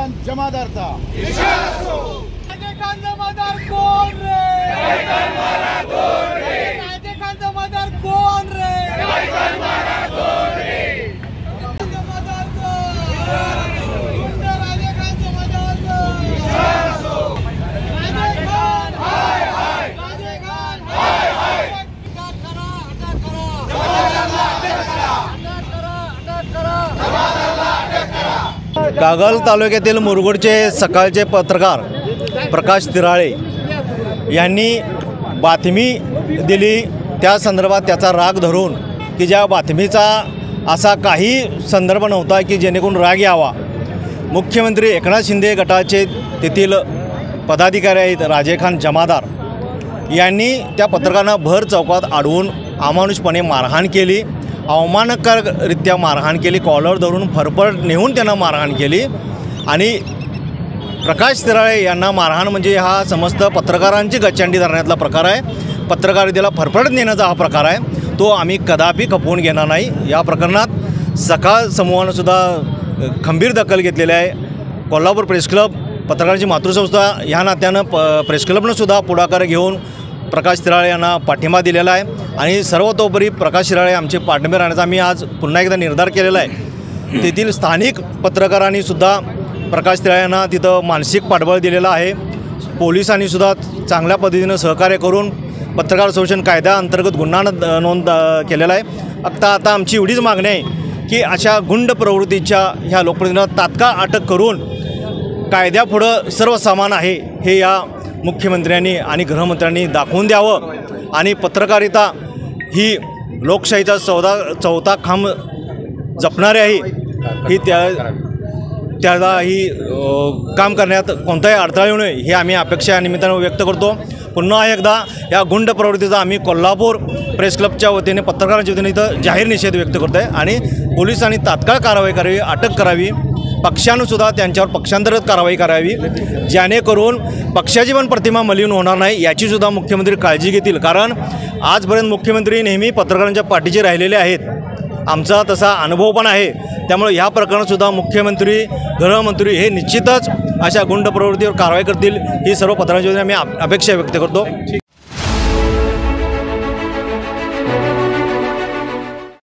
खान जमादारचा राजे खान जमादार कोण रे? राजे खान जमादार कोण रे? जमादारचा गुंड राजे खान जमादारचा राजे खान हाय हाय राजे खान हाय हाय अटक करा जमादारला अटक करा कागल तालुक्यातील मुरगुडचे सकाळचे पत्रकार प्रकाश तिराळे यांनी बातमी दिली। त्या संदर्भात त्याचा राग धरून की ज्या बातमीचा असा काही संदर्भ नव्हता की जेणेकरून राग यावा, मुख्यमंत्री एकनाथ शिंदे गटाचे तेथील पदाधिकारी आहेत राजे खान जमादार यांनी त्या पत्रकारांना भर चौकात अडवून अमानुषपणे मारहाण केली, अवमानकाररित्या मारहाण केली, कॉलर धरून फरफट नेऊन त्यांना मारहाण केली। आणि प्रकाश तिराळे यांना मारहाण म्हणजे हा समस्त पत्रकारांची गच्चंडी धरण्यातला प्रकार आहे, पत्रकारितेला फरफट नेण्याचा हा प्रकार आहे, तो आम्ही कदापि खपवून घेणार नाही। या प्रकरणात सकाळ समूहानंसुद्धा खंबीर दखल घेतलेली आहे। कोल्हापूर प्रेस क्लब पत्रकारांची मातृसंस्था ह्या नात्यानं प्रेस क्लबनंसुद्धा पुढाकार घेऊन प्रकाश तिराळे यांना पाठिंबा दिलेला आहे। आणि सर्वतोपरी प्रकाश तिराळे आमचे पाठिंबे राहण्याचा आम्ही आज पुन्हा एकदा निर्धार केलेला आहे। तेथील स्थानिक पत्रकारांनीसुद्धा प्रकाश तिराळे यांना तिथं मानसिक पाठबळ दिलेलं आहे। पोलिसांनीसुद्धा चांगल्या पद्धतीनं सहकार्य करून पत्रकार संरक्षण कायद्याअंतर्गत गुन्हा नोंद केलेला आहे। आता आमची एवढीच मागणी आहे की अशा गुंड प्रवृत्तीच्या ह्या लोकप्रतिनिधींना तात्काळ अटक करून कायद्यापुढं सर्व समान आहे हे या मुख्यमंत्र्यांनी आणि गृहमंत्र्यांनी दाखवून द्यावं। आणि पत्रकारिता ही लोकशाहीचा चौथा खांब जपणारी आहे, ही त्याला ही काम करण्यात कोणताही अडथळा येऊ नये हे आम्ही अपेक्षा या निमित्तानं व्यक्त करतो। पुन्हा एकदा या गुंड प्रवृत्तीचा आम्ही कोल्हापूर प्रेस क्लबच्या वतीने पत्रकारांच्या वतीने इथं जाहीर निषेध व्यक्त करतो आहे। आणि पोलिसांनी तात्काळ कारवाई करावी, अटक करावी, पक्षानुसुद्धा त्यांच्यावर पक्षांतर्गत कारवाई करावी, जेणेकरून पक्षाची पण प्रतिमा मलिन होणार नाही याचीसुद्धा मुख्यमंत्री काळजी घेतील। कारण आजपर्यंत मुख्यमंत्री नेहमी पत्रकारांच्या पाठीशी राहिलेले आहेत, आमचा तसा अनुभव पण आहे। त्यामुळे ह्या प्रकरणातसुद्धा मुख्यमंत्री गृहमंत्री हे निश्चितच अशा गुंड प्रवृत्तीवर कारवाई करतील ही सर्व पत्रकारांच्या वतीने आम्ही अपेक्षा व्यक्त करतो।